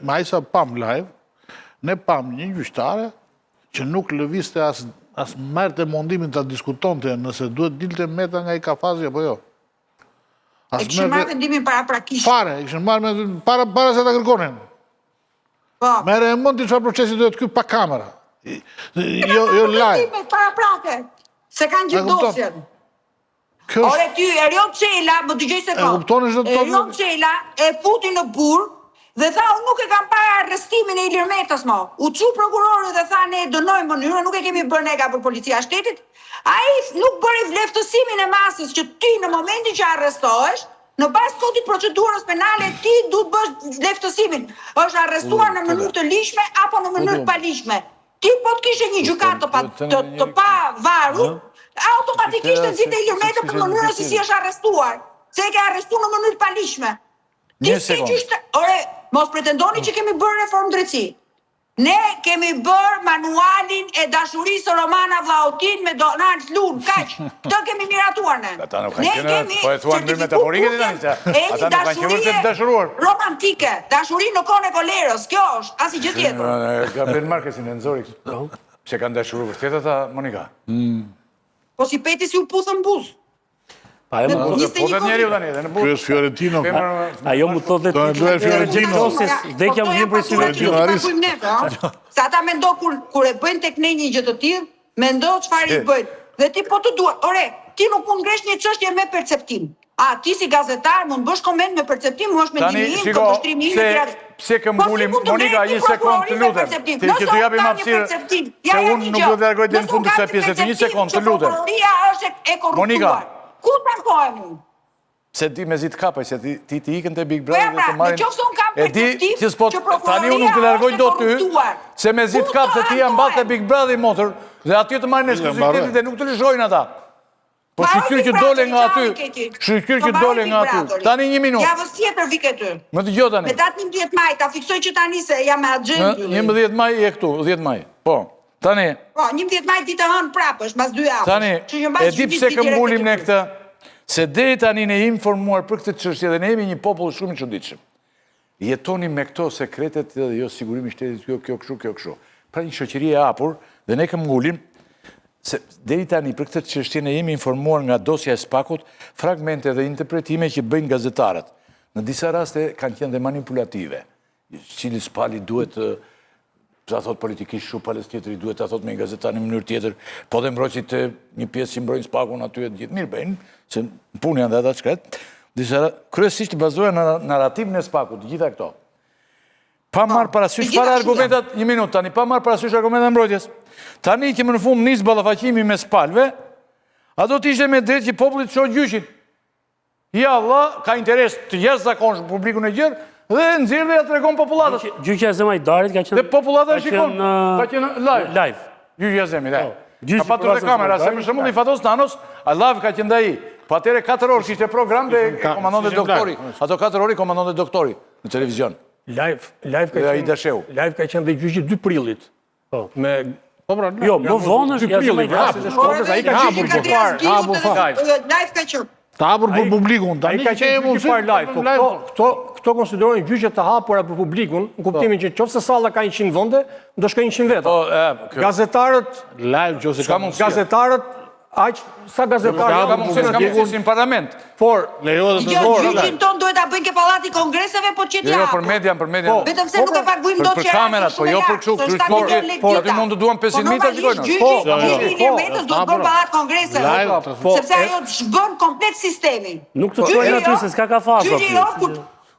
Ma isa pam live, ne pam një gjyqtare që nuk lëviste as merte mundimin të diskutonte nëse duhet dilte Meta nga i kafazi apo jo. E këshën marrë vendimin para prakisht. Fare, këshën marrë para se ta kërkonin. Mere e mund të çfarë procesi duhet ky pa kamera. Jo live. Para prake, se kanë gjithë dosjen. Ore ty, Erion Çela, më dëgjoj sekond. Erion Çela e futi në burg dhe tha, unë nuk e kam parë arrestimin e Ilir Metës, mo. U çu prokurori dhe tha, ne dënojmë mënyrën, nuk e kemi bërë nega për policia shtetit. Ai nuk bëri vleftësimin e masës që ti në momentin që arrestohesh, në bas kodit procedurës penale, ti du të bësh vleftësimin. Është arrestuar në mënyrë të ligjshme apo në mënyrë të paligjshme. Ti po të kishe një gjykat të pa varur, automatikisht të nxite Ilir Metën për mënyrën se si është arrestuar. Se e ke arrestuar në mënyrë të paligjshme. Një sekund. Ore, mos pretendoni që kemi bërë reformë drejtësi. Ne kemi bërë manualin e dashurisë Romana Vlautin me Donald Lun, kaq. Këtë kemi miratuar ne. Ata nuk kanë qenë, po e thuan mirë metaforike dhe nisa. Ata nuk kanë qenë të dashuruar. Romantike, dashuri në kohën e kolerës, kjo është, as i gjë tjetër. Gabriel Marquesin e nxori këtu. Pse kanë dashuruar vërtet ata, Monika? Po si peti si u puthën buz. Pa e më thotë njeri u tani, edhe në Ky është Fiorentino. Ajo më thotë Do e luaj Fiorentino. Vdekja më vjen për Fiorentino. Se ata mendo kur e bëjnë tek ne një gjë të tillë, mendo çfarë i bëjnë. Dhe ti po të duhet. Ore, ti nuk mund ngresh një çështje me perceptim. Ti si gazetar mund bësh koment me perceptim, është mendimi im, përshtrimi im. Pse këmbullim, Monika, një sekond të lutem. Ti që të japim hapësirë, se unë nuk do të largoj deri në fund të kësaj pjese, një sekond të lutem. Prokuroria është e korruptuar. Ku takohem unë? Se ti me zi të kapaj, se ti ikën të Big Brother dhe të marin... Në qofë se unë kam perceptiv që prokuroria unë nuk të largoj do ty, se me zi të kapë se ti janë batë të Big Brother i motër, dhe aty të marin eksklusivitetit dhe nuk të lëshojnë ata. Po shqyqyr që dole nga aty, shqyqyr që dole nga aty. Tani një minut. Javës tjetër vike ty. Më të gjo tani. Me datë 11 maj, ta fiksoj që tani se jam me agendë. 11 maj e këtu, 10 maj. Po, tani. Po, 11 maj ditë hënë prapë, është mas 2 javës. Tani, e di pse këmbullim ne këtë, se deri tani ne informuar për këtë çështje dhe ne jemi një popull shumë i çuditshëm. Jetoni me këto sekretet dhe jo sigurimi i shtetit, kjo kështu. Pra një shoqëri e hapur dhe ne këmbullim se deri tani për këtë çështje ne jemi informuar nga dosja e Spakut, fragmente dhe interpretime që bëjnë gazetarët. Në disa raste kanë qenë dhe manipulative. Cili Spali duhet ta thot politikisht shu, palës tjetëri duhet ta thot me gazetar në mënyrë tjetër, po dhe mbrojtësit një pjesë që mbrojnë Spakun aty e gjithë mirë bëjnë, se në punë janë dhe ata shkret, kryesisht bazohen në narrativin e Spakut, gjitha këto. Pa marrë parasysh fare argumentat, një minut tani, pa marrë parasysh argumentat mbrojtjes. Tani që më në fund nisë ballafaqimi me Spalve, a do t'ishte me drejt që popullit shoh gjyqin. Ja Allah, ka interes të jashtëzakonshëm publikun e gjerë, dhe nëzirë dhe ja të regon populatës. Gjyqja e Zemaj Darit ka qenë... Dhe populatës shikon, ka qenë live. Gjyqja e Zemaj, Ka patur dhe kamera, se më shëmull i Fatos Nanos, a live ka qenë da i. Pa atere 4 orë kishte program dhe komandon dhe doktori. Ato 4 orë i komandon dhe doktori në televizion. Live ka qenë dhe gjyqi 2 prillit. Jo, më vonë është Zemaj Darit. Ta hapur për publikun. Ai ka qenë gjyqi par live. Këto konsiderojnë gjyqe të hapura për publikun, në kuptimin që qoftë se salla ka 100 vende, do shkojnë 100 veta. Gazetarët, gazetarët, sa gazetarët ka mundësi në parlament. Por, gjyqin ton duhet ta bëjnë ke pallati kongreseve, po që t'ja. Jo, për media. Vetëm se nuk e paguajmë dot për kamerat, po jo për kështu, por aty mund të duan 500.000 ta shikojnë. Gjyqi Metës duhet bërë pallat kongreseve, sepse ajo zhbën komplet sistemin. Nuk të çojnë aty se s'ka kafaza. Gjyqi kur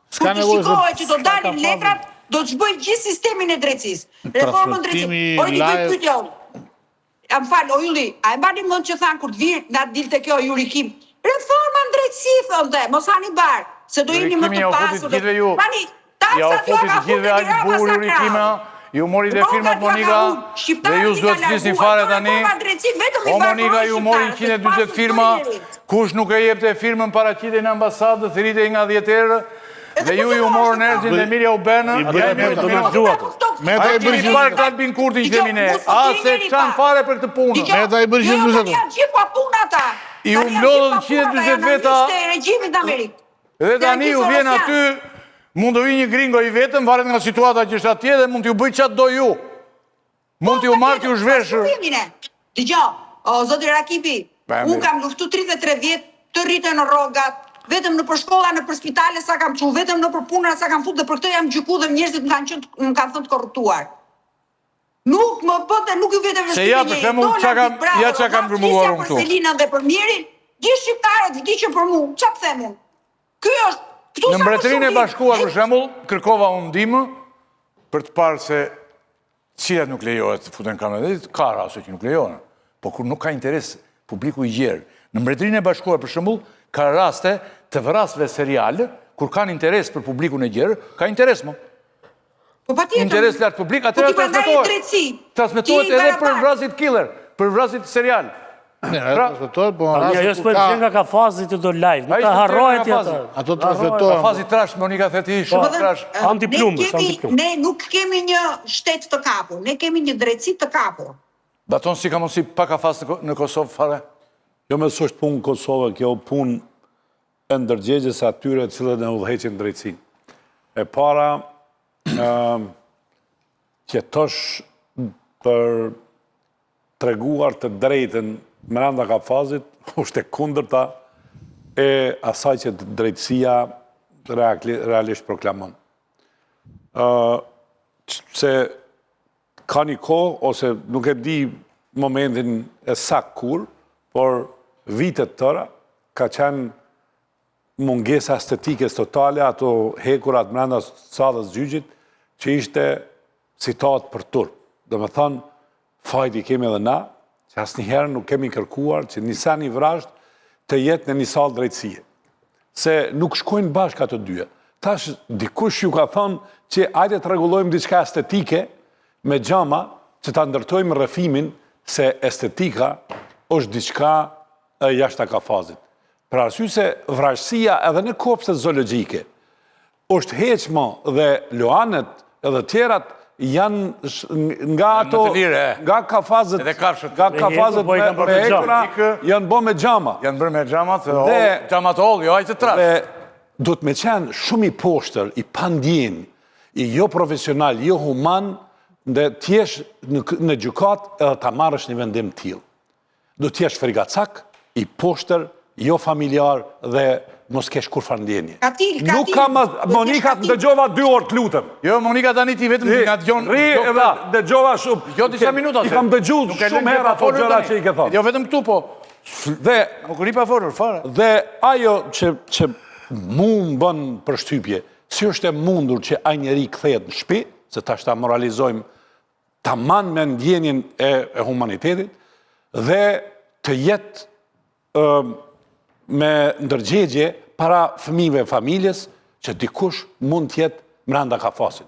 të shikohet që do dalin letrat, do të zhbëjnë gjithë sistemin e drejtësisë. Reformën drejtësisë. Por i bëj pyetje. Am fal, o Ylli, a e mbani mend që thanë kur të virë, na dilte kjo Yuri Kim. Reforma në drejtësi, thonte, mos hani bar, se do jeni më të pasur. Tani, ja u futit gjithve aq bukur Yuri Kima, ju mori dhe firmat Monika, dhe ju s'duhet të flisni fare tani. O Monika, ju mori 140 firma, kush nuk e jepte firmën paraqitej në ambasadë, thritej nga 10 herë. Dhe ju morë nërgjën dhe Emilia Uberna, Meta i bërgjën parë këtë Albin Kurti që themi ne, a se qanë fare për këtë punë. Meta i bërgjën në zëtë. I u mlodhën 120 veta, dhe tani ju vjen aty Mund të vi një gringo i vetëm, varet nga situata që është atje dhe mund t'ju bëj qatë do ju. Mund t'ju marrë t'ju zhveshër. Dëgjo, o zoti Rakipi, unë kam luftu 33 vjetë të rritë në rrogat, vetëm në përshkolla, në për spitale sa kam qu, vetëm në për puna sa kam fut dhe për këtë jam gjyku dhe njerëzit më kanë thënë të korruptuar. Nuk më bëte, nuk ju vete vështimi ja që kam përmulluar unë këtu. Për Selinën dhe për Mirin, gjithë shqiptarët vdiqën për mu, qa për themun? Kjo është, këtu sa në Mbretërinë e Bashkuar, për shembull, kërkova unë ndihmë për të parë se cilat nuk lejohet të futen kamerë, ka raste që nuk lejohen, po kur nuk ka interes publiku i gjerë. Në Mbretërinë e Bashkuar, për shembull, ka raste të vrasve seriale, kur kanë interes për publikun e gjerë, ka interes më. Interes lartë publik, atëra transmetohet. Transmetohet edhe për vrasit killer, për vrasit serial. Transmetohet, po në rrasë ku ka... nga ka fazit të do live, nuk ka harrojt i atë. Ato transmetohet. Ka fazit trash, Monika theti, shumë trash. Antiplumbës, antiplumbës. Ne nuk kemi një shtet të kapur, ne kemi një drejtësi të kapur. Baton si ka mundësi pa ka faz në Kosovë fare? Jo me së është punë në Kosovë, kjo punë e ndërgjegjes atyre cilët në udhëheqin drejtësin. E para, qetosh për treguar të drejtën Miranda Kafazit, është e kundërta e asaj që drejtësia realisht proklamon. Se ka një kohë, ose nuk e di momentin e saktë kur, por vitet tëra ka qenë mungesa estetikës totale, ato hekurat Miranda Sadës gjyqit, që ishte citat për turp. Dhe me thënë, fajti kemi edhe na, që asë njëherë nuk kemi kërkuar që njësa një vrasht të jetë në një salë drejtësie. Se nuk shkojnë bashkë ato dyja. Tash, dikush ju ka thënë që ajde të regulojmë diçka estetike me gjama që ta ndërtojmë rrëfimin se estetika është diçka jashtë Kafazit. Pra arsye se vrasësia edhe në kopshtet zoologjike është heqma dhe loanet edhe tjerat janë nga ato, nga kafazet me hekura, janë bo me gjama. Janë bërë me gjamat, gjamat ollë, jo ajtë të trash. Dhe do të me qenë shumë i poshtër, i pandjen, i jo profesional, jo human, dhe t'jesh në gjukat edhe ta marrësh një vendim t'il. Do t'jesh frigacak, i poshtër, jo familjar dhe mos kesh kur fardjenje. Nuk ka ma... Monika të dëgjova 2 orë të lutëm. Jo, Monika tani ti vetëm nga të gjonë... Ri edhe dëgjova shumë... Jo, disa minuta. I kam dëgju shumë hera po gjëra që i ke thonë. Jo, vetëm këtu po. Dhe... Nuk ri pa forër, fare. Dhe ajo që mu më bën për shtypje, si është e mundur që a njeri kthehet në shtëpi, se tash ta moralizojmë tamam me ndjenjen e humanitetit, dhe të jetë me ndërgjegje para fëmijëve e familjes që dikush mund t'jetë Miranda Kafazit.